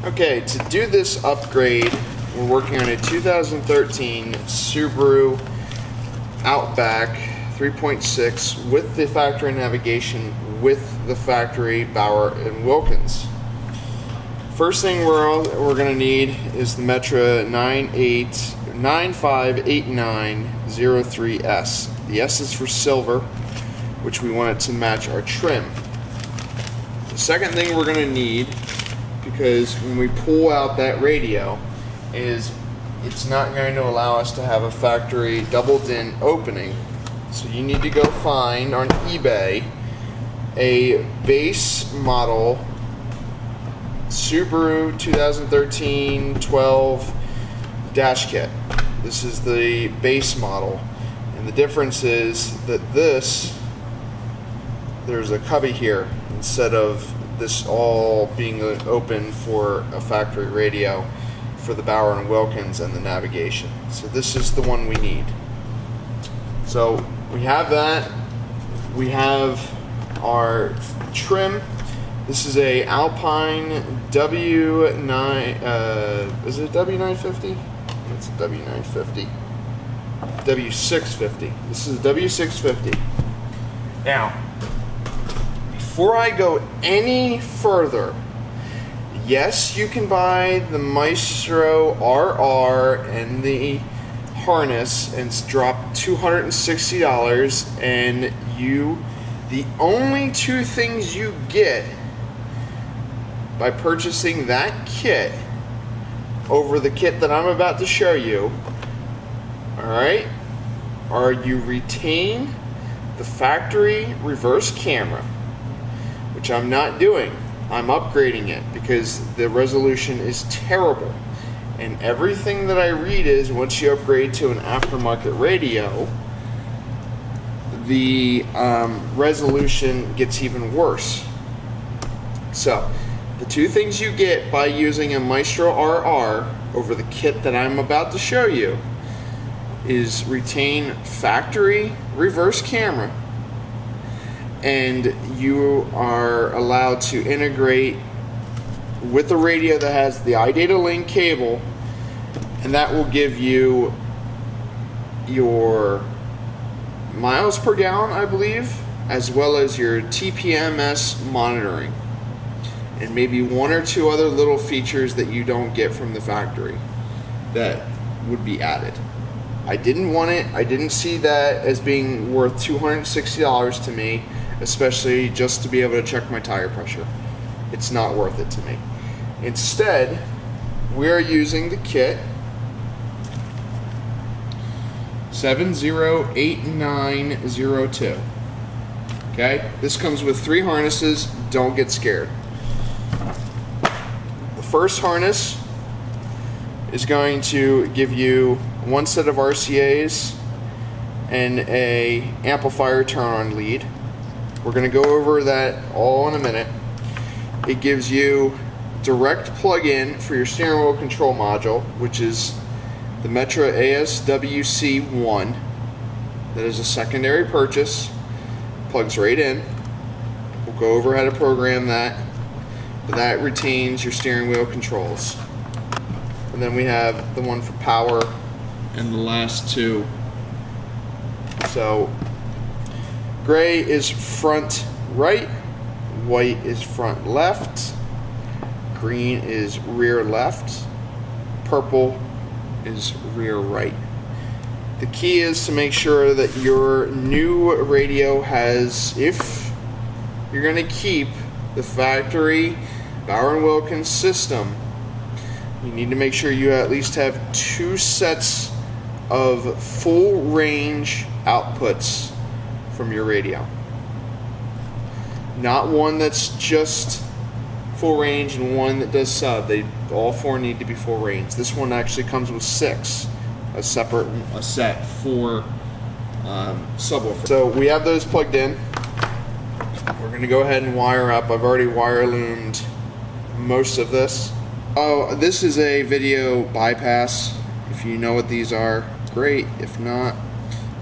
Okay, to do this upgrade, we're working on a 2013 Subaru Outback 3.6 with the factory navigation with the factory Bauer & Wilkins. First thing we're going to need is the Metra 958903S. The S is for silver, which we want it to match our trim. The second thing we're going to need, because when we pull out that radio, is it's not going to allow us to have a factory doubled-in opening. So you need to go find on eBay a base model Subaru 2013-12 dash kit. This is the base model, and the difference is that there's a cubby here instead of this all being open for a factory radio for the Bauer & Wilkins and the navigation. So this is the one we need. So we have that. We have our trim. This is a Alpine W9, is it W950? It's a W950. W650. This is a W650. Now, before I go any further, yes, you can buy the Maestro RR and the harness and drop $260, and the only two things you get by purchasing that kit over the kit that I'm about to show you, alright, are you retain the factory reverse camera, which I'm not doing. I'm upgrading it because the resolution is terrible. And everything that I read is once you upgrade to an aftermarket radio, the resolution gets even worse. So, the two things you get by using a Maestro RR over the kit that I'm about to show you is retain factory reverse camera, and you are allowed to integrate with the radio that has the iData Link cable, and that will give you your miles per gallon, I believe, as well as your TPMS monitoring, and maybe one or two other little features that you don't get from the factory that would be added. I didn't want it. I didn't see that as being worth $260 to me, especially just to be able to check my tire pressure. It's not worth it to me. Instead, we are using the kit 708902. Okay, this comes with 3 harnesses. Don't get scared. The first harness is going to give you one set of RCAs and a amplifier turn on lead. We're going to go over that all in a minute. It gives you direct plug-in for your steering wheel control module, which is the Metra ASWC-1. That is a secondary purchase. Plugs right in. We'll go over how to program that, but that retains your steering wheel controls. And then we have the one for power and the last two. So gray is front right, white is front left, green is rear left, purple is rear right. The key is to make sure that your new radio has, if you're going to keep the factory Bauer & Wilkins system, you need to make sure you at least have 2 sets of full range outputs from your radio. Not one that's just full range and one that does sub. All 4 need to be full range. This one actually comes with 6, a set for subwoofer. So we have those plugged in. We're going to go ahead and wire up. I've already wire loomed most of this. Oh, this is a video bypass. If you know what these are, great. If not,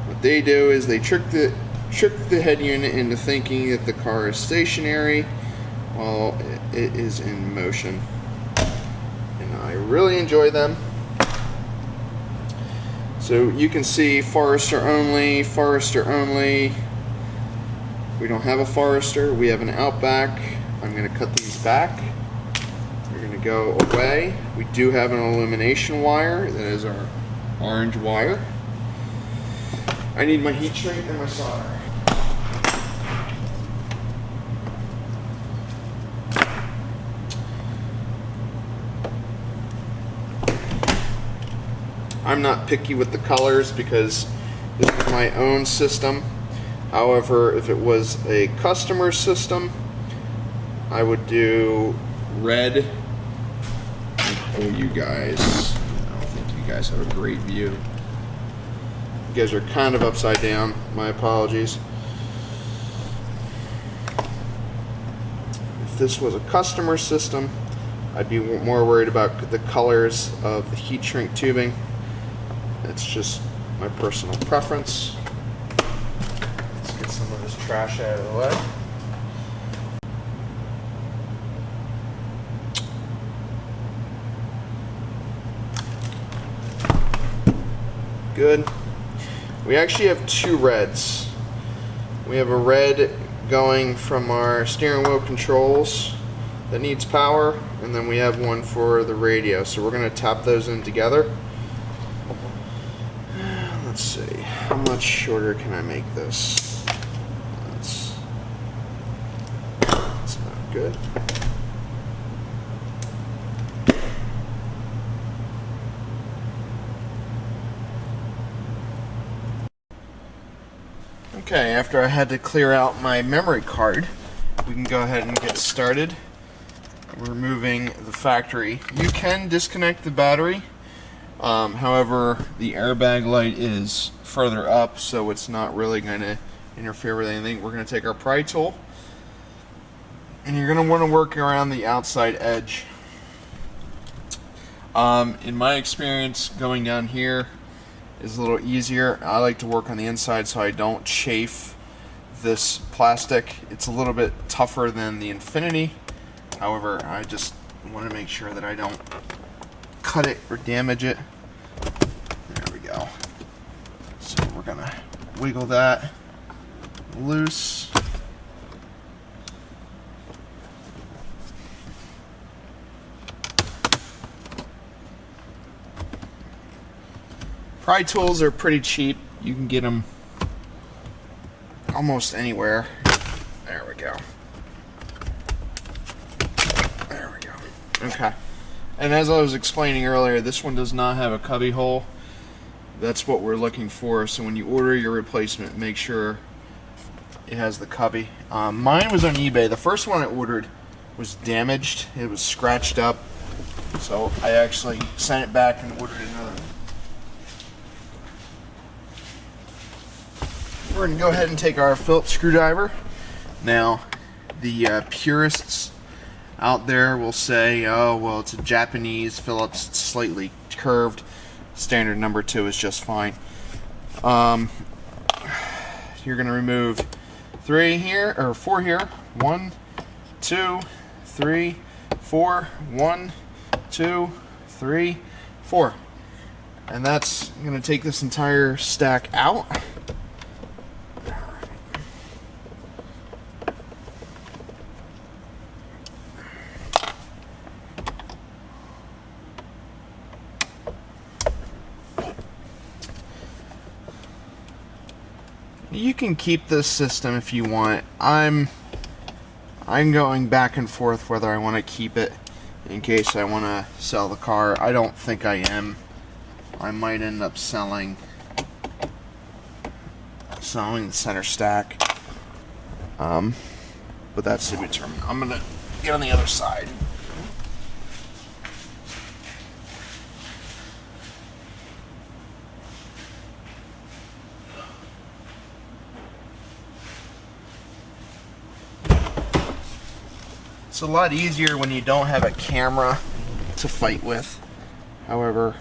what they do is they trick the head unit into thinking that the car is stationary while it is in motion. and I really enjoy them. So you can see Forester only, Forester only. We don't have a Forester, we have an Outback. I'm going to cut these back. We're going to go away. We do have an illumination wire, that is our orange wire. I need my heat shrink and my solder. I'm not picky with the colors because this is my own system. However, if it was a customer system, I would do red. Oh, you guys, I don't think you guys have a great view. You guys are kind of upside down. My apologies. If this was a customer system, I'd be more worried about the colors of the heat shrink tubing. It's just my personal preference. Let's get some of this trash out of the way. Good. We actually have two reds. We have a red going from our steering wheel controls that needs power, and then we have one for the radio. So we're going to tap those in together. Let's see, how much shorter can I make this? That's not good. Okay, after I had to clear out my memory card, we can go ahead and get started. We're removing the factory. You can disconnect the battery. However, the airbag light is further up, so it's not really going to interfere with anything. We're going to take our pry tool, and you're going to want to work around the outside edge. In my experience, going down here is a little easier. I like to work on the inside so I don't chafe this plastic. It's a little bit tougher than the Infinity. However, I just want to make sure that I don't cut it or damage it. There we go. So we're gonna wiggle that loose. Pry tools are pretty cheap. You can get them almost anywhere. There we go. There we go. Okay. And as I was explaining earlier, this one does not have a cubby hole. That's what we're looking for. So when you order your replacement, make sure it has the cubby. Mine was on eBay. The first one I ordered was damaged. It was scratched up. So I actually sent it back and ordered another one. We're going to go ahead and take our Phillips screwdriver. Now, the purists out there will say, oh, well, it's a Japanese Phillips, it's slightly curved. Standard number 2 is just fine. You're going to remove 3 here, or 4 here. 1, 2, 3, 4. 1, 2, 3, 4. And that's going to take this entire stack out. You can keep this system if you want. I'm going back and forth whether I want to keep it in case I want to sell the car. I don't think I am. I might end up selling the center stack. But that's to be determined. I'm gonna get on the other side. It's a lot easier when you don't have a camera to fight with. However,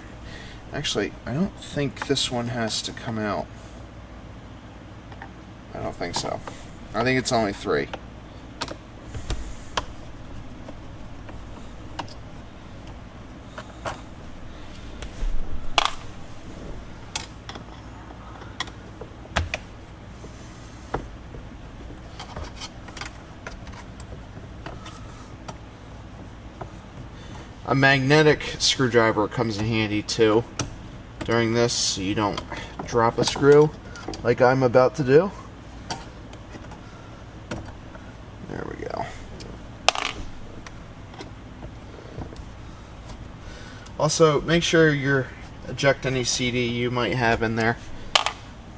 actually, I don't think this one has to come out. I don't think so. I think it's only 3. A magnetic screwdriver comes in handy too during this, so you don't drop a screw like I'm about to do. There we go. Also, make sure you eject any CD you might have in there.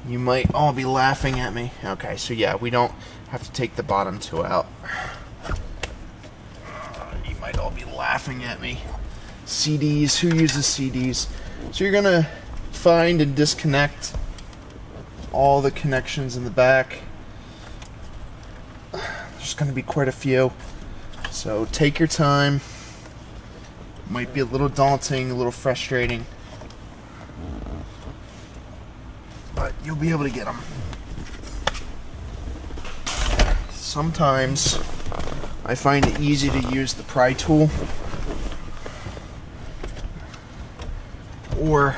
You might all be laughing at me. Okay, so yeah, we don't have to take the bottom two out. You might all be laughing at me. CDs, who uses CDs? So you're gonna find and disconnect all the connections in the back. There's gonna be quite a few, so take your time. Might be a little daunting, a little frustrating, but you'll be able to get them. Sometimes I find it easy to use the pry tool or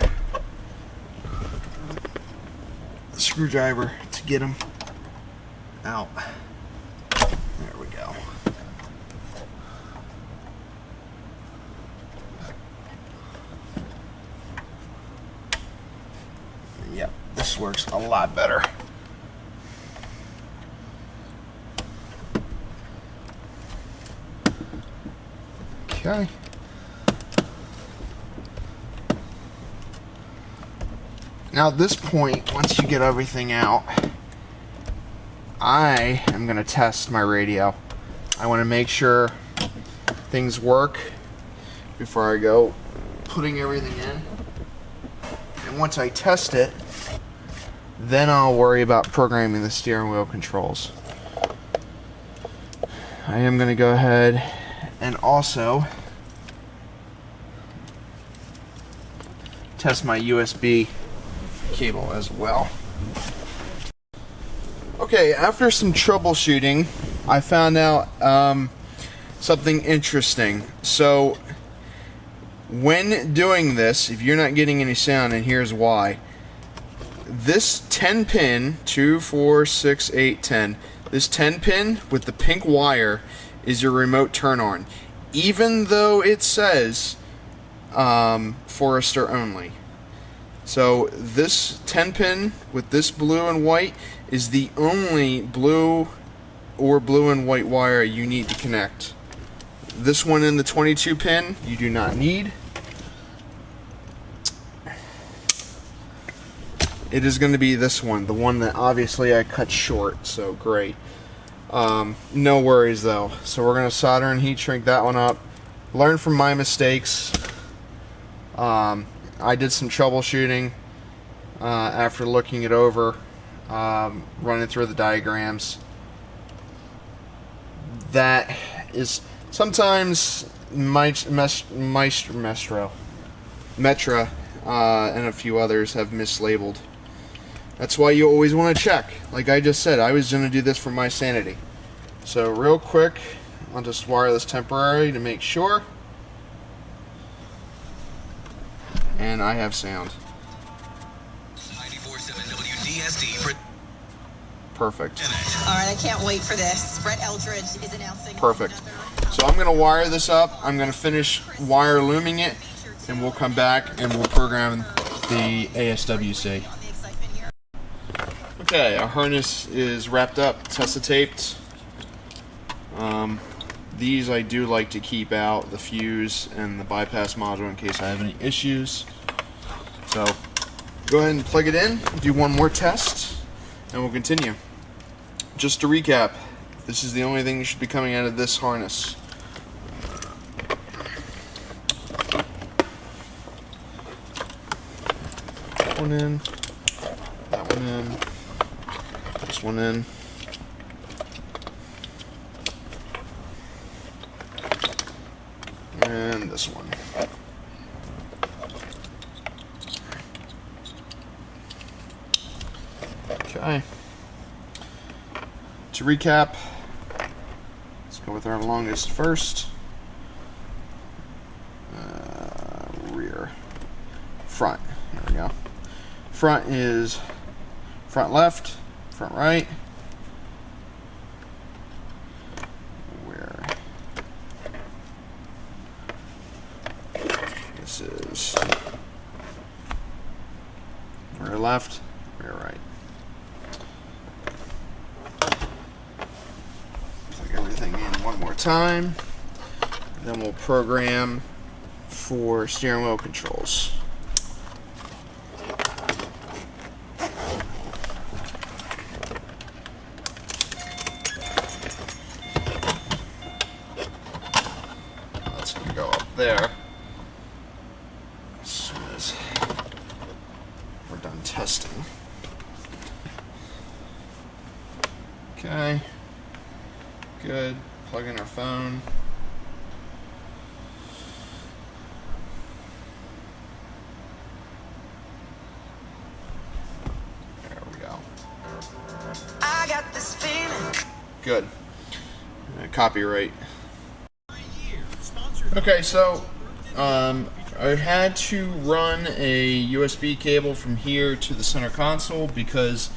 the screwdriver to get them out. There we go. Yep, this works a lot better. Okay. Now at this point, once you get everything out, I am going to test my radio. I want to make sure things work before I go putting everything in. And once I test it, then I'll worry about programming the steering wheel controls. I am going to go ahead and also test my USB cable as well. Okay, after some troubleshooting, I found out something interesting. So when doing this, if you're not getting any sound, and here's why. This 10 pin, 2, 4, 6, 8, 10, this 10 pin with the pink wire is your remote turn on, even though it says Forester only. So this 10 pin with this blue and white is the only blue or blue and white wire you need to connect. This one in the 22 pin you do not need. It is going to be this one, the one that obviously I cut short, so great. No worries though. So we're going to solder and heat shrink that one up. Learn from my mistakes. I did some troubleshooting after looking it over, running through the diagrams. That is sometimes Metra and a few others have mislabeled. That's why you always want to check. Like I just said, I was going to do this for my sanity. So real quick, I'll just wire this temporarily to make sure. And I have sound. 94.7 WDSD. Perfect. All right, I can't wait for this. Brett Eldridge is announcing. Perfect. So I'm going to wire this up. I'm going to finish wire looming it, and we'll come back and we'll program the ASWC. Okay, our harness is wrapped up, Tessa taped. These I do like to keep out, the fuse and the bypass module, in case I have any issues. So go ahead and plug it in, do one more test, and we'll continue. Just to recap, this is the only thing that should be coming out of this harness. That one in, that one in, this one in. And this one. Okay. To recap, let's go with our longest first. Rear. Front. There we go. Front is front left, front right. goes. Rear left, rear right. Plug everything in one more time. Then we'll program for steering wheel controls. That's going to go up there as soon as we're done testing. Okay, good. Plug in our phone. There we go. I got this feeling. Good. Copyright. Okay, so I had to run a USB cable from here to the center console because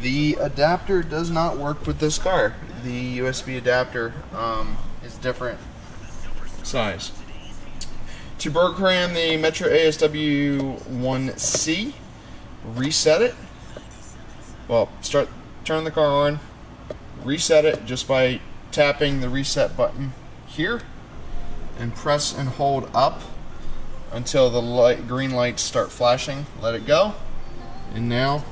the adapter does not work with this car. The USB adapter is different size. To program the Metra ASWC-1, reset it. Well, turn the car on, reset it just by tapping the reset button here, and press and hold up until the green lights start flashing. Let it go, and now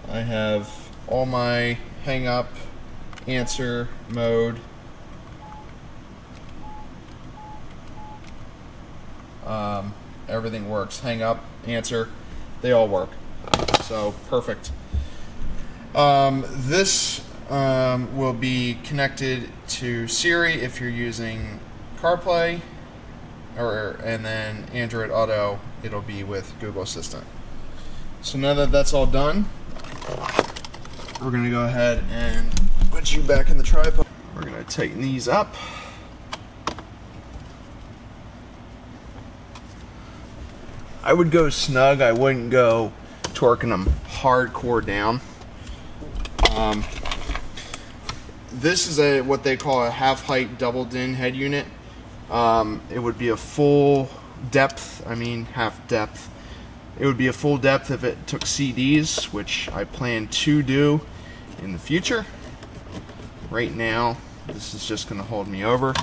I have all my hang up, answer mode, everything works. Hang up, answer, they all work. So perfect. This will be connected to Siri if you're using CarPlay, and then Android Auto, it'll be with Google Assistant. So now that that's all done, we're going to go ahead and put you back in the tripod. We're going to tighten these up. I would go snug, I wouldn't go torquing them hardcore down. This is what they call a half-height double-din head unit. It would be a full depth, half depth. It would be a full depth if it took CDs, which I plan to do in the future. Right now, this is just going to hold me over.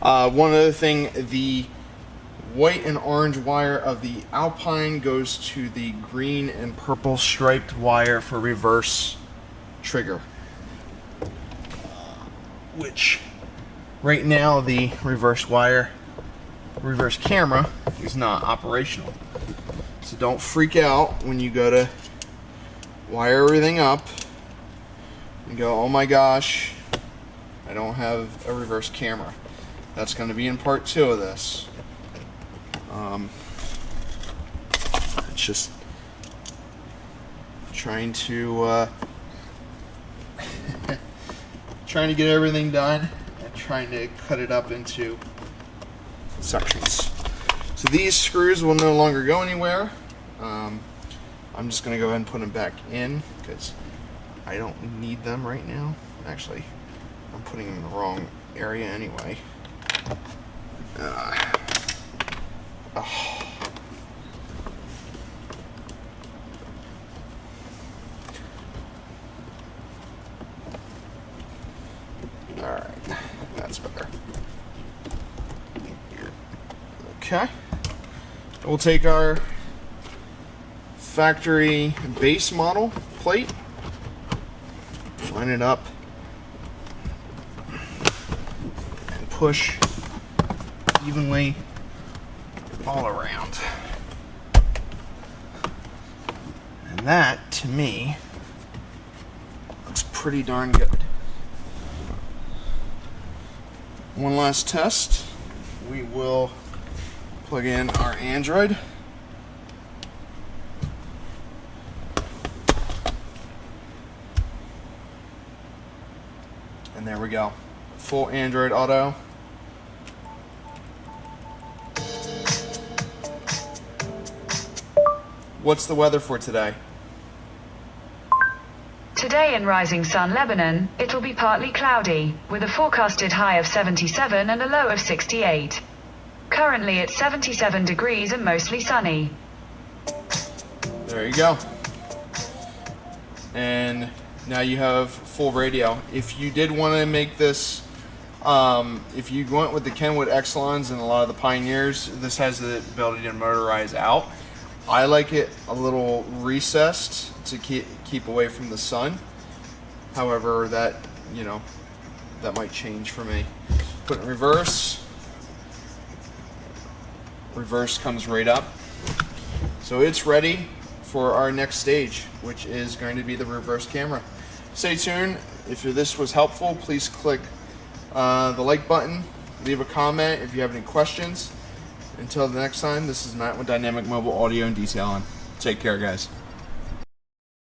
One other thing, the white and orange wire of the Alpine goes to the green and purple striped wire for reverse trigger, which right now the reverse camera is not operational. So don't freak out when you go to wire everything up and go, oh my gosh, I don't have a reverse camera. That's going to be in part 2 of this. It's just trying to get everything done and trying to cut it up into sections. So these screws will no longer go anywhere. I'm just going to go ahead and put them back in because I don't need them right now. Actually, I'm putting them in the wrong area anyway. Alright, that's better. Okay. We'll take our factory base model plate, line it up, and push evenly all around. And that, to me, looks pretty darn good. One last test. We will plug in our Android. And there we go. Full Android Auto. What's the weather for today? Today in Rising Sun, Lebanon, it'll be partly cloudy, with a forecasted high of 77 and a low of 68. Currently it's 77 degrees and mostly sunny. There you go. And now you have full radio. If you did want to make this, if you went with the Kenwood Exelons and a lot of the Pioneers, this has the ability to motorize out. I like it a little recessed to keep away from the sun. However, that, you know, that might change for me. Put it in reverse. Reverse comes right up. So it's ready for our next stage, which is going to be the reverse camera. Stay tuned. If this was helpful, please click the like button. Leave a comment if you have any questions. Until the next time, this is Matt with Dynamic Mobile Audio and Detailing. Take care, guys.